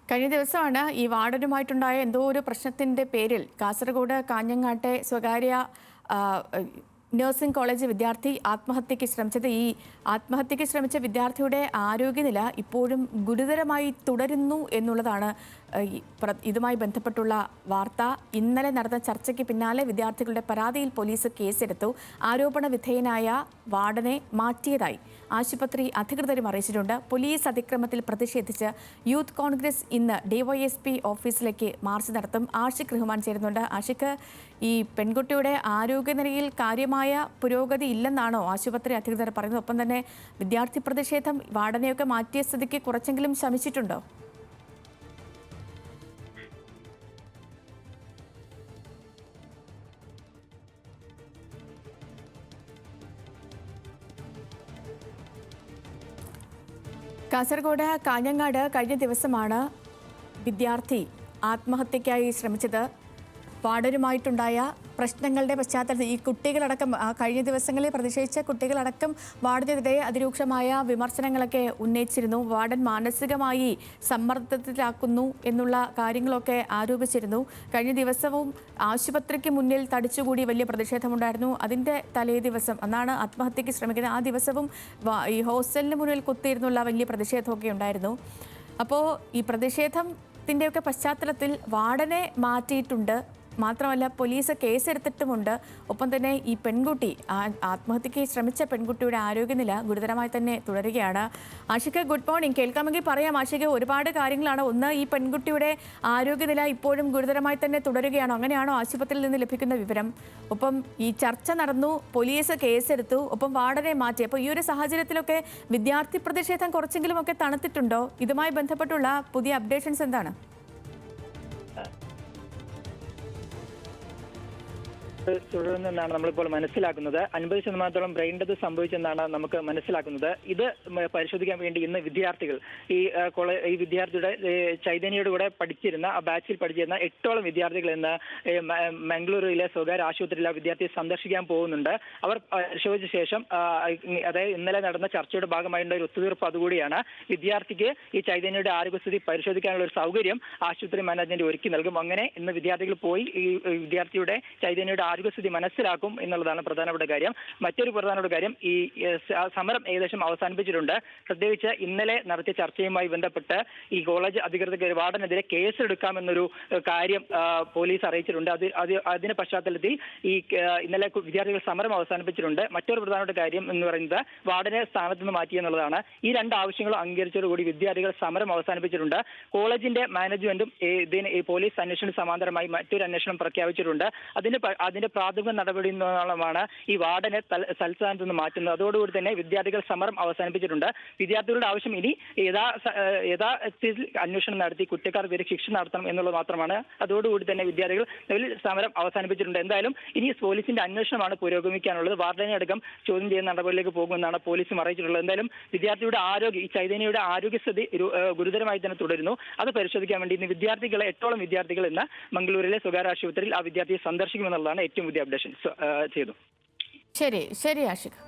കഴിഞ്ഞ ദിവസമാണ് ഈ വാർഡനുമായിട്ടുണ്ടായ എന്തോ ഒരു പ്രശ്നത്തിന്റെ പേരിൽ കാസർഗോഡ് കാഞ്ഞങ്ങാട്ടെ സ്വകാര്യ ആ, നഴ്സിംഗ് കോളേജ് വിദ്യാർത്ഥി ആത്മഹത്യയ്ക്ക് ശ്രമിച്ചത്. ഈ ആത്മഹത്യയ്ക്ക് ശ്രമിച്ച വിദ്യാർത്ഥിയുടെ ആരോഗ്യനില ഇപ്പോഴും ഗുരുതരമായി തുടരുന്നു എന്നുള്ളതാണ് ഇതുമായി ബന്ധപ്പെട്ടുള്ള വാർത്ത. ഇന്നലെ നടന്ന ചർച്ചയ്ക്ക് പിന്നാലെ വിദ്യാർത്ഥികളുടെ പരാതിയിൽ പോലീസ് കേസെടുത്തു. ആരോപണ വിധേയനായ വാർഡനെ മാറ്റിയതായി ആശുപത്രി അധികൃതരും അറിയിച്ചിട്ടുണ്ട്. പോലീസ് അതിക്രമത്തിൽ പ്രതിഷേധിച്ച് യൂത്ത് കോൺഗ്രസ് ഇന്ന് ഡിവൈഎസ്പി ഓഫീസിലേക്ക് മാർച്ച് നടത്തും. ആഷിഖ് റഹ്മാൻ ചേരുന്നുണ്ട്. ആഷിഖ്, ഈ പെൺകുട്ടിയുടെ ആരോഗ്യനിലയിൽ കാര്യമായ പുരോഗതി ഇല്ലെന്നാണോ ആശുപത്രി അധികൃതർ പറയുന്നത്? ഒപ്പം തന്നെ വിദ്യാർത്ഥി പ്രതിഷേധം വാർഡനെയൊക്കെ മാറ്റിയ സ്ഥിതിക്ക് കുറച്ചെങ്കിലും ശമിച്ചിട്ടുണ്ടോ? കാസർഗോഡ് കാഞ്ഞങ്ങാട് കഴിഞ്ഞ ദിവസമാണ് വിദ്യാർത്ഥി ആത്മഹത്യയ്ക്കായി ശ്രമിച്ചത്. വാർഡനുമായിട്ടുണ്ടായ പ്രശ്നങ്ങളുടെ പശ്ചാത്തലത്തിൽ ഈ കുട്ടികളടക്കം കഴിഞ്ഞ ദിവസങ്ങളിൽ പ്രതിഷേധിച്ച കുട്ടികളടക്കം വാർഡനെതിരെ അതിരൂക്ഷമായ വിമർശനങ്ങളൊക്കെ ഉന്നയിച്ചിരുന്നു. വാർഡൻ മാനസികമായി സമ്മർദ്ദത്തിലാക്കുന്നു എന്നുള്ള കാര്യങ്ങളൊക്കെ ആരോപിച്ചിരുന്നു. കഴിഞ്ഞ ദിവസവും ആശുപത്രിക്ക് മുന്നിൽ തടിച്ചുകൂടി വലിയ പ്രതിഷേധമുണ്ടായിരുന്നു. അതിൻ്റെ തലേ ദിവസം അന്നാണ് ആത്മഹത്യയ്ക്ക് ശ്രമിക്കുന്നത്. ആ ദിവസവും ഈ ഹോസ്റ്റലിന് മുന്നിൽ കുത്തിയിരുന്നുള്ള വലിയ പ്രതിഷേധമൊക്കെ ഉണ്ടായിരുന്നു. അപ്പോൾ ഈ പ്രതിഷേധത്തിൻ്റെയൊക്കെ പശ്ചാത്തലത്തിൽ വാർഡനെ മാറ്റിയിട്ടുണ്ട്. മാത്രമല്ല പോലീസ് കേസെടുത്തിട്ടുമുണ്ട്. ഒപ്പം തന്നെ ഈ പെൺകുട്ടി ആത്മഹത്യയ്ക്ക് ശ്രമിച്ച പെൺകുട്ടിയുടെ ആരോഗ്യനില ഗുരുതരമായി തന്നെ തുടരുകയാണ്. Ashiq, good morning. കേൾക്കാമെങ്കിൽ പറയാം. ആഷിഖ്, ഒരുപാട് കാര്യങ്ങളാണ്. ഒന്ന്, ഈ പെൺകുട്ടിയുടെ ആരോഗ്യനില ഇപ്പോഴും ഗുരുതരമായി തന്നെ തുടരുകയാണോ? അങ്ങനെയാണോ ആശുപത്രിയിൽ നിന്ന് ലഭിക്കുന്ന വിവരം? ഒപ്പം ഈ ചർച്ച നടന്നു, പോലീസ് കേസെടുത്തു, ഒപ്പം വാർഡനെ മാറ്റി. അപ്പോൾ ഈ ഒരു സാഹചര്യത്തിലൊക്കെ വിദ്യാർത്ഥി പ്രതിഷേധം കുറച്ചെങ്കിലും ഒക്കെ തണുത്തിട്ടുണ്ടോ? ഇതുമായി ബന്ധപ്പെട്ടുള്ള പുതിയ അപ്ഡേഷൻസ് എന്താണ്? തുടരുന്നെന്നാണ് നമ്മളിപ്പോൾ മനസ്സിലാക്കുന്നത്. 50% ബ്രെയിൻ ഡെത്ത് സംഭവിച്ചെന്നാണ് നമുക്ക് മനസ്സിലാക്കുന്നത്. ഇത് പരിശോധിക്കാൻ വേണ്ടി ഇന്ന് വിദ്യാർത്ഥികൾ ഈ വിദ്യാർത്ഥിയുടെ ചൈതന്യയുടെ കൂടെ പഠിച്ചിരുന്ന ആ ബാച്ചിൽ പഠിച്ചിരുന്ന 8ഓളം വിദ്യാർത്ഥികൾ ഇന്ന് മംഗളൂരുവിലെ സ്വകാര്യ ആശുപത്രിയിലെ വിദ്യാർത്ഥിയെ സന്ദർശിക്കാൻ പോകുന്നുണ്ട്. അവർ പരിശോധിച്ച ശേഷം അതായത് ഇന്നലെ നടന്ന ചർച്ചയുടെ ഭാഗമായിട്ടുള്ള ഒരു ഒത്തുതീർപ്പ് അതുകൂടിയാണ്. വിദ്യാർത്ഥിക്ക് ഈ ചൈതന്യയുടെ ആരോഗ്യസ്ഥിതി പരിശോധിക്കാനുള്ള ഒരു സൗകര്യം ആശുപത്രി മാനേജ്മെന്റ് ഒരുക്കി നൽകും. അങ്ങനെ ഇന്ന് വിദ്യാർത്ഥികൾ പോയി ഈ വിദ്യാർത്ഥിയുടെ ചൈതന്യയുടെ ആരോഗ്യസ്ഥിതി മനസ്സിലാക്കും എന്നുള്ളതാണ് പ്രധാനപ്പെട്ട കാര്യം. മറ്റൊരു പ്രധാനപ്പെട്ട കാര്യം, ഈ സമരം ഏകദേശം അവസാനിപ്പിച്ചിട്ടുണ്ട്. പ്രത്യേകിച്ച് ഇന്നലെ നടത്തിയ ചർച്ചയുമായി ബന്ധപ്പെട്ട് ഈ കോളേജ് അധികൃതർ വാർഡനെതിരെ കേസെടുക്കാമെന്നൊരു കാര്യം പോലീസ് അറിയിച്ചിട്ടുണ്ട്. അതിന്റെ പശ്ചാത്തലത്തിൽ ഈ ഇന്നലെ വിദ്യാർത്ഥികൾ സമരം അവസാനിപ്പിച്ചിട്ടുണ്ട്. മറ്റൊരു പ്രധാനപ്പെട്ട കാര്യം എന്ന് പറയുന്നത് വാർഡനെ സ്ഥാനത്ത് നിന്ന് മാറ്റി എന്നുള്ളതാണ്. ഈ രണ്ട് ആവശ്യങ്ങളും അംഗീകരിച്ചതോടുകൂടി വിദ്യാർത്ഥികൾ സമരം അവസാനിപ്പിച്ചിട്ടുണ്ട്. കോളേജിന്റെ മാനേജ്മെന്റും ഈ പോലീസ് അന്വേഷണത്തിന് സമാന്തരമായി മറ്റൊരു അന്വേഷണം പ്രഖ്യാപിച്ചിട്ടുണ്ട്. അതിന്റെ പ്രാഥമിക നടപടി എന്നോളമാണ് ഈ വാർഡനെ തൽസ്ഥാനത്ത് നിന്ന് മാറ്റുന്നത്. അതോടുകൂടി തന്നെ വിദ്യാർത്ഥികൾ സമരം അവസാനിപ്പിച്ചിട്ടുണ്ട്. വിദ്യാർത്ഥികളുടെ ആവശ്യം ഇനി യഥാർത്ഥത്തിൽ അന്വേഷണം നടത്തി കുറ്റക്കാർക്കെതിരെ ശിക്ഷ നടത്തണം എന്നുള്ളത് മാത്രമാണ്. അതോടുകൂടി തന്നെ വിദ്യാർത്ഥികൾ സമരം അവസാനിപ്പിച്ചിട്ടുണ്ട്. എന്തായാലും ഇനി പോലീസിന്റെ അന്വേഷണമാണ് പുരോഗമിക്കാനുള്ളത്. വാർഡനെ അടക്കം ചോദ്യം ചെയ്യുന്ന നടപടിയിലേക്ക് പോകുമെന്നാണ് പോലീസും അറിയിച്ചിട്ടുള്ളത്. എന്തായാലും വിദ്യാർത്ഥിയുടെ ഈ ചൈതന്യയുടെ ആരോഗ്യസ്ഥിതി ഗുരുതരമായി തന്നെ തുടരുന്നു. അത് പരിശോധിക്കാൻ വേണ്ടി ഇന്ന് 8ഓളം വിദ്യാർത്ഥികൾ ഇന്ന് മംഗളൂരിലെ സ്വകാര്യ ആശുപത്രിയിൽ ആ വിദ്യാർത്ഥിയെ സന്ദർശിക്കുമെന്നുള്ളതാണ് ഏറ്റവും പുതിയ അപ്ഡേഷൻ ചെയ്തു. ശരി ആഷിഖ്.